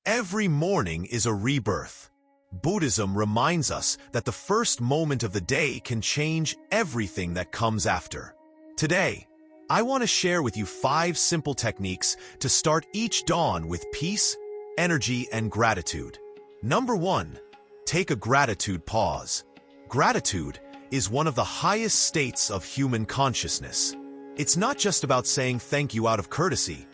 Every morning is a rebirth. Buddhism reminds us that the first moment of the day can change everything that comes after. Today, I want to share with you 5 simple techniques to start each dawn with peace, energy, and gratitude. Number 1. Take a gratitude pause. Gratitude is one of the highest states of human consciousness. It's not just about saying thank you out of courtesy,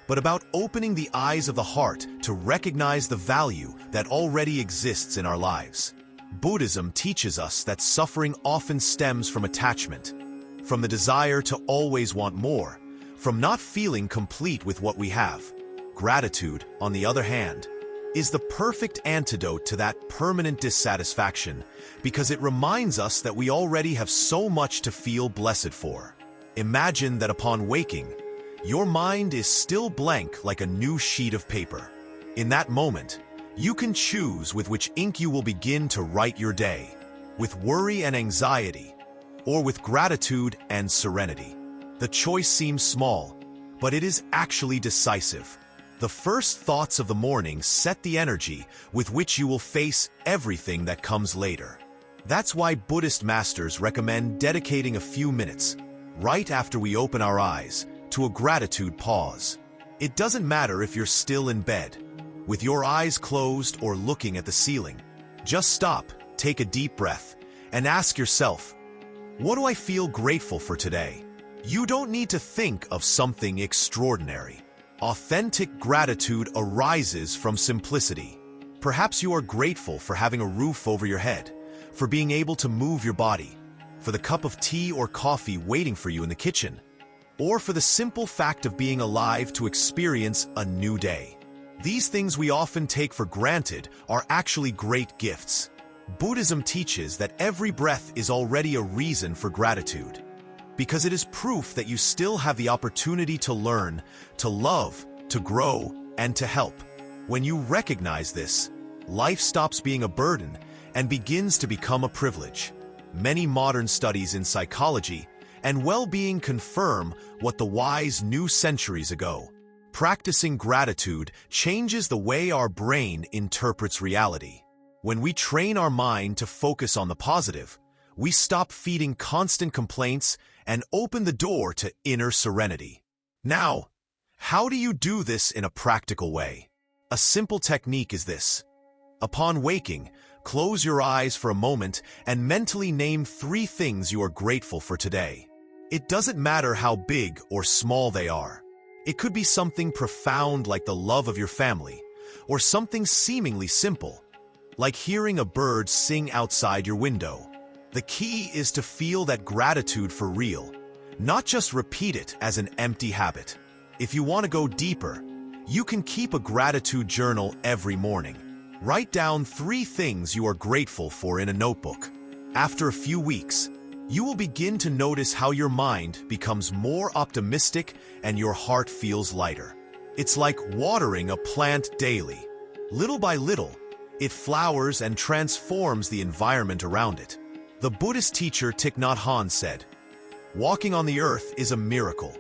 but about opening the eyes of the heart to recognize the value that already exists in our lives. Buddhism teaches us that suffering often stems from attachment, from the desire to always want more, from not feeling complete with what we have. Gratitude, on the other hand, is the perfect antidote to that permanent dissatisfaction because it reminds us that we already have so much to feel blessed for. Imagine that upon waking, your mind is still blank like a new sheet of paper. In that moment, you can choose with which ink you will begin to write your day, with worry and anxiety, or with gratitude and serenity. The choice seems small, but it is actually decisive. The first thoughts of the morning set the energy with which you will face everything that comes later. That's why Buddhist masters recommend dedicating a few minutes, right after we open our eyes, to a gratitude pause. It doesn't matter if you're still in bed, with your eyes closed or looking at the ceiling. Just stop, take a deep breath, and ask yourself, what do I feel grateful for today? You don't need to think of something extraordinary. Authentic gratitude arises from simplicity. Perhaps you are grateful for having a roof over your head, for being able to move your body, for the cup of tea or coffee waiting for you in the kitchen, or for the simple fact of being alive to experience a new day. These things we often take for granted are actually great gifts. Buddhism teaches that every breath is already a reason for gratitude, because it is proof that you still have the opportunity to learn, to love, to grow, and to help. When you recognize this, life stops being a burden and begins to become a privilege. Many modern studies in psychology and well-being confirm what the wise knew centuries ago. Practicing gratitude changes the way our brain interprets reality. When we train our mind to focus on the positive, we stop feeding constant complaints and open the door to inner serenity. Now, how do you do this in a practical way? A simple technique is this. Upon waking, close your eyes for a moment and mentally name 3 things you are grateful for today. It doesn't matter how big or small they are. It could be something profound like the love of your family, or something seemingly simple, like hearing a bird sing outside your window. The key is to feel that gratitude for real, not just repeat it as an empty habit. If you want to go deeper, you can keep a gratitude journal every morning. Write down 3 things you are grateful for in a notebook. After a few weeks, you will begin to notice how your mind becomes more optimistic and your heart feels lighter. It's like watering a plant daily. Little by little, it flowers and transforms the environment around it. The Buddhist teacher Thich Nhat Hanh said, "Walking on the earth is a miracle.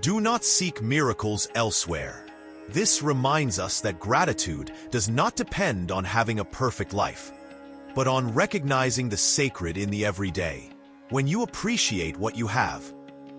Do not seek miracles elsewhere." This reminds us that gratitude does not depend on having a perfect life, but on recognizing the sacred in the everyday. When you appreciate what you have,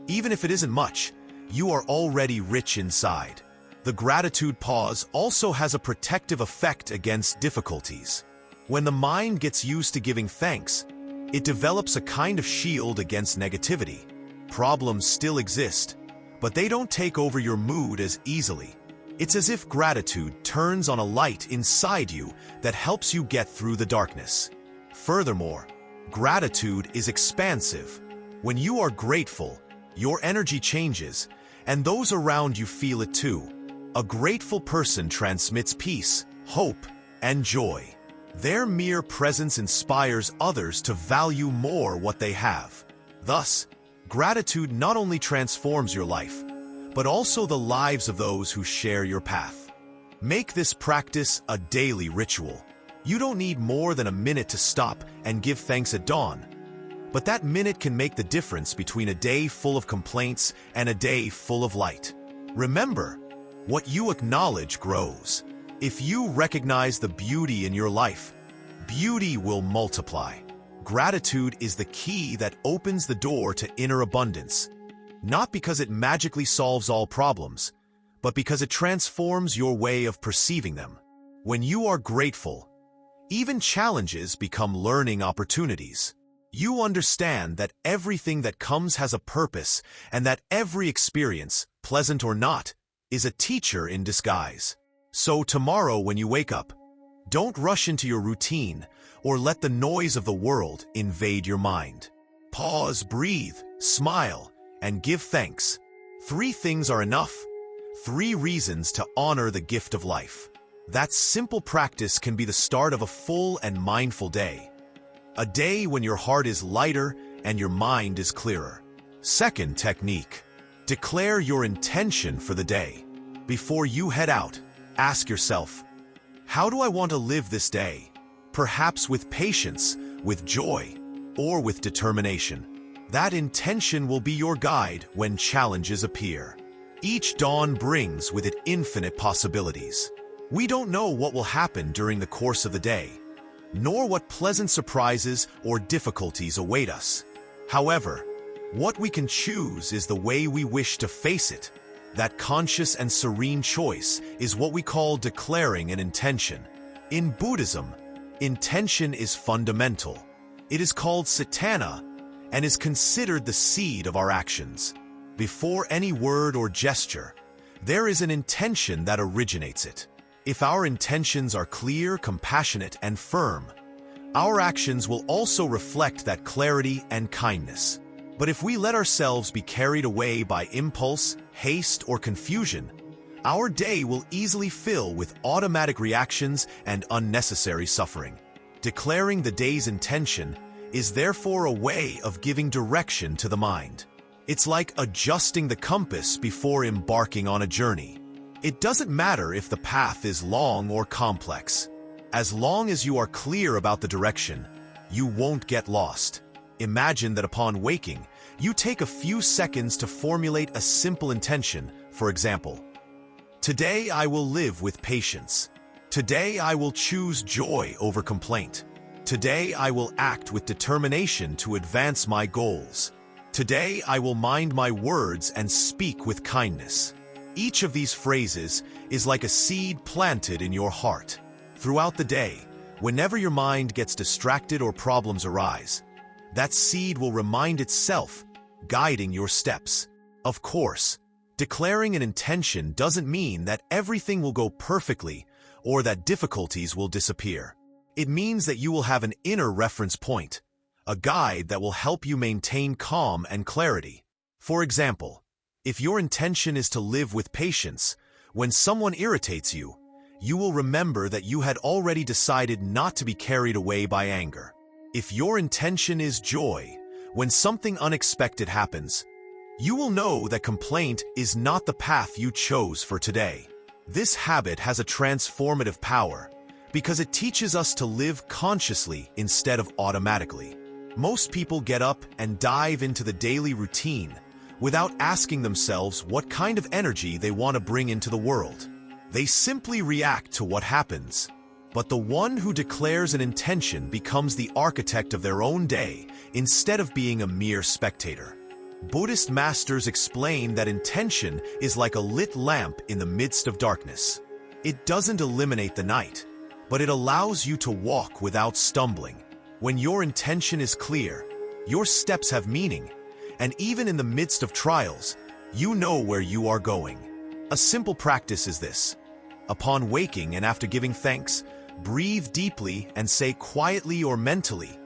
even if it isn't much, you are already rich inside. The gratitude pause also has a protective effect against difficulties. When the mind gets used to giving thanks, it develops a kind of shield against negativity. Problems still exist, but they don't take over your mood as easily. It's as if gratitude turns on a light inside you that helps you get through the darkness. Furthermore, gratitude is expansive. When you are grateful, your energy changes, and those around you feel it too. A grateful person transmits peace, hope, and joy. Their mere presence inspires others to value more what they have. Thus, gratitude not only transforms your life, but also the lives of those who share your path. Make this practice a daily ritual. You don't need more than a minute to stop and give thanks at dawn. But that minute can make the difference between a day full of complaints and a day full of light. Remember, what you acknowledge grows. If you recognize the beauty in your life, beauty will multiply. Gratitude is the key that opens the door to inner abundance, not because it magically solves all problems, but because it transforms your way of perceiving them. When you are grateful, even challenges become learning opportunities. You understand that everything that comes has a purpose and that every experience, pleasant or not, is a teacher in disguise. So tomorrow when you wake up, don't rush into your routine or let the noise of the world invade your mind. Pause, breathe, smile, and give thanks. 3 things are enough. 3 reasons to honor the gift of life. That simple practice can be the start of a full and mindful day. A day when your heart is lighter and your mind is clearer. Second technique. Declare your intention for the day. Before you head out, ask yourself, how do I want to live this day? Perhaps with patience, with joy, or with determination. That intention will be your guide when challenges appear. Each dawn brings with it infinite possibilities. We don't know what will happen during the course of the day, nor what pleasant surprises or difficulties await us. However, what we can choose is the way we wish to face it. That conscious and serene choice is what we call declaring an intention. In Buddhism, intention is fundamental. It is called satana and is considered the seed of our actions. Before any word or gesture, there is an intention that originates it. If our intentions are clear, compassionate, and firm, our actions will also reflect that clarity and kindness. But if we let ourselves be carried away by impulse, haste, or confusion, our day will easily fill with automatic reactions and unnecessary suffering. Declaring the day's intention is therefore a way of giving direction to the mind. It's like adjusting the compass before embarking on a journey. It doesn't matter if the path is long or complex. As long as you are clear about the direction, you won't get lost. Imagine that upon waking, you take a few seconds to formulate a simple intention. For example, today I will live with patience. Today I will choose joy over complaint. Today I will act with determination to advance my goals. Today I will mind my words and speak with kindness. Each of these phrases is like a seed planted in your heart. Throughout the day, whenever your mind gets distracted or problems arise, that seed will remind itself, guiding your steps. Of course, declaring an intention doesn't mean that everything will go perfectly or that difficulties will disappear. It means that you will have an inner reference point, a guide that will help you maintain calm and clarity. For example, if your intention is to live with patience, when someone irritates you, you will remember that you had already decided not to be carried away by anger. If your intention is joy, when something unexpected happens, you will know that complaint is not the path you chose for today. This habit has a transformative power because it teaches us to live consciously instead of automatically. Most people get up and dive into the daily routine without asking themselves what kind of energy they want to bring into the world. They simply react to what happens. But the one who declares an intention becomes the architect of their own day instead of being a mere spectator. Buddhist masters explain that intention is like a lit lamp in the midst of darkness. It doesn't eliminate the night, but it allows you to walk without stumbling. When your intention is clear, your steps have meaning, and even in the midst of trials, you know where you are going. A simple practice is this. Upon waking and after giving thanks, breathe deeply and say quietly or mentally,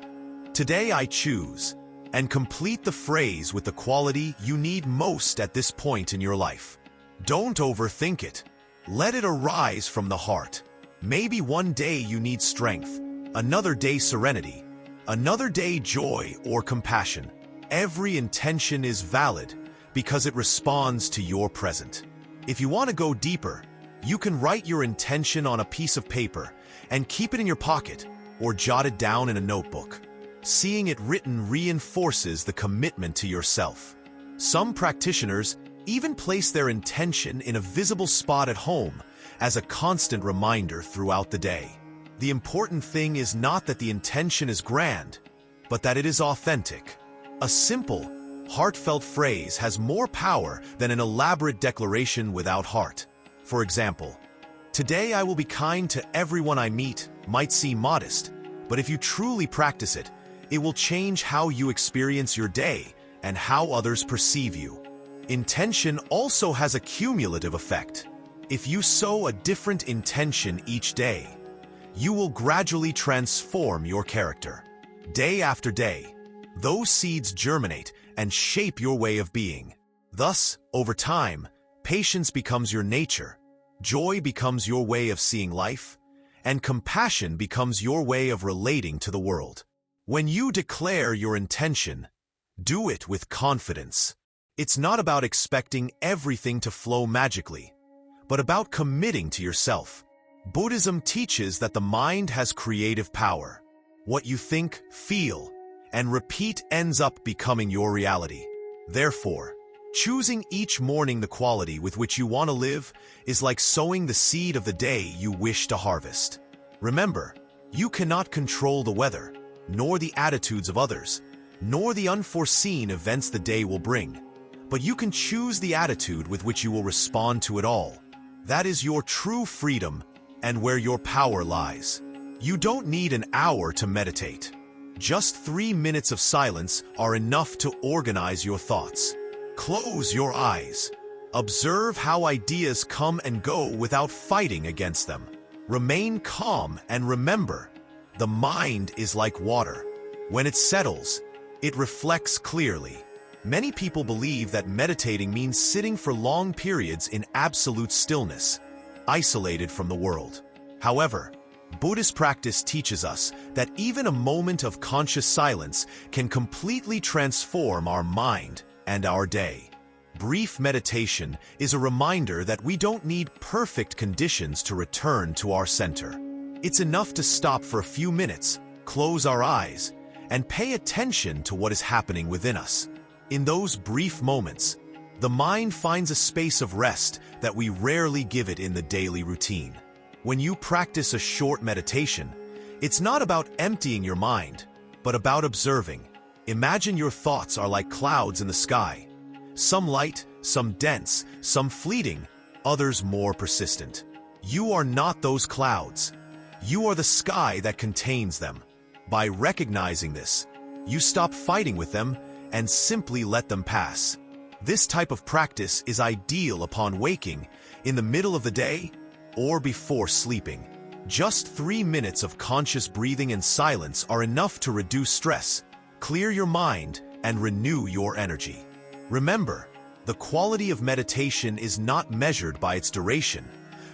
"Today I choose," and complete the phrase with the quality you need most at this point in your life. Don't overthink it. Let it arise from the heart. Maybe one day you need strength, another day serenity, another day joy or compassion. Every intention is valid because it responds to your present. If you want to go deeper, you can write your intention on a piece of paper and keep it in your pocket or jot it down in a notebook. Seeing it written reinforces the commitment to yourself. Some practitioners even place their intention in a visible spot at home as a constant reminder throughout the day. The important thing is not that the intention is grand, but that it is authentic. A simple, heartfelt phrase has more power than an elaborate declaration without heart. For example, "Today I will be kind to everyone I meet" might seem modest, but if you truly practice it, it will change how you experience your day and how others perceive you. Intention also has a cumulative effect. If you sow a different intention each day, you will gradually transform your character. Day after day, those seeds germinate and shape your way of being. Thus, over time, patience becomes your nature, joy becomes your way of seeing life, and compassion becomes your way of relating to the world. When you declare your intention, do it with confidence. It's not about expecting everything to flow magically, but about committing to yourself. Buddhism teaches that the mind has creative power. What you think, feel, and repeat ends up becoming your reality. Therefore, choosing each morning the quality with which you want to live is like sowing the seed of the day you wish to harvest. Remember, you cannot control the weather, nor the attitudes of others, nor the unforeseen events the day will bring. But you can choose the attitude with which you will respond to it all. That is your true freedom and where your power lies. You don't need an hour to meditate. Just 3 minutes of silence are enough to organize your thoughts. Close your eyes. Observe how ideas come and go without fighting against them. Remain calm and remember, the mind is like water. When it settles, it reflects clearly. Many people believe that meditating means sitting for long periods in absolute stillness, isolated from the world. However, Buddhist practice teaches us that even a moment of conscious silence can completely transform our mind and our day. Brief meditation is a reminder that we don't need perfect conditions to return to our center. It's enough to stop for a few minutes, close our eyes, and pay attention to what is happening within us. In those brief moments, the mind finds a space of rest that we rarely give it in the daily routine. When you practice a short meditation, it's not about emptying your mind, but about observing. Imagine your thoughts are like clouds in the sky. Some light, some dense, some fleeting, others more persistent. You are not those clouds. You are the sky that contains them. By recognizing this, you stop fighting with them and simply let them pass. This type of practice is ideal upon waking, in the middle of the day, or before sleeping. Just 3 minutes of conscious breathing and silence are enough to reduce stress, clear your mind, and renew your energy. Remember, the quality of meditation is not measured by its duration,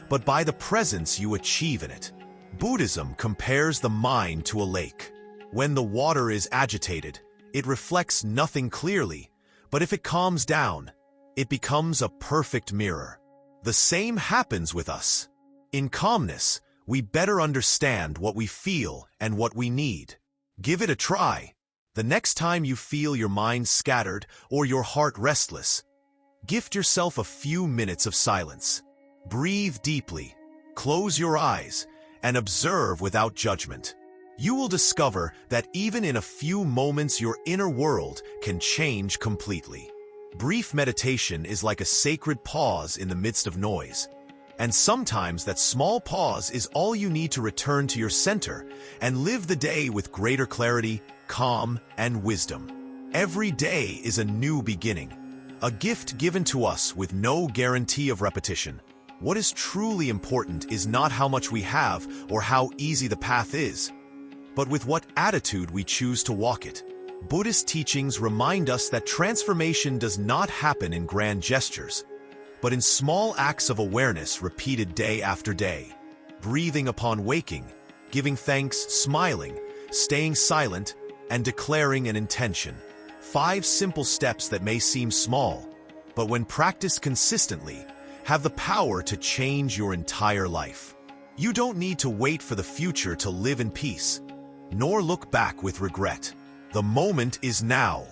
but by the presence you achieve in it. Buddhism compares the mind to a lake. When the water is agitated, it reflects nothing clearly, but if it calms down, it becomes a perfect mirror. The same happens with us. In calmness, we better understand what we feel and what we need. Give it a try. The next time you feel your mind scattered or your heart restless, gift yourself a few minutes of silence. Breathe deeply, close your eyes, and observe without judgment. You will discover that even in a few moments your inner world can change completely. Brief meditation is like a sacred pause in the midst of noise. And sometimes that small pause is all you need to return to your center and live the day with greater clarity, calm, and wisdom. Every day is a new beginning, a gift given to us with no guarantee of repetition. What is truly important is not how much we have or how easy the path is, but with what attitude we choose to walk it. Buddhist teachings remind us that transformation does not happen in grand gestures, but in small acts of awareness repeated day after day. Breathing upon waking, giving thanks, smiling, staying silent, and declaring an intention. 5 simple steps that may seem small, but when practiced consistently, have the power to change your entire life. You don't need to wait for the future to live in peace, nor look back with regret. The moment is now.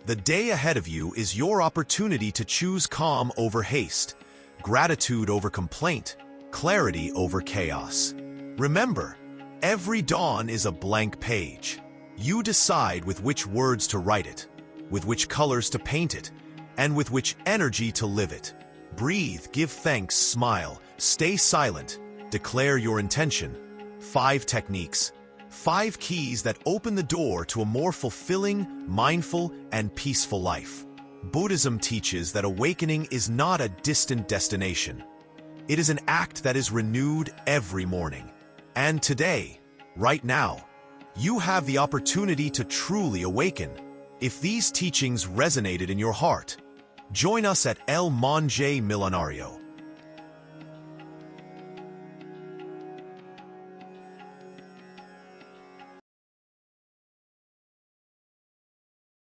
The day ahead of you is your opportunity to choose calm over haste, gratitude over complaint, clarity over chaos. Remember, every dawn is a blank page. You decide with which words to write it, with which colors to paint it, and with which energy to live it. Breathe, give thanks, smile, stay silent, declare your intention. 5 techniques, 5 keys that open the door to a more fulfilling, mindful, and peaceful life. Buddhism teaches that awakening is not a distant destination. It is an act that is renewed every morning. And today, right now, you have the opportunity to truly awaken. If these teachings resonated in your heart, join us at El Monje Milenario,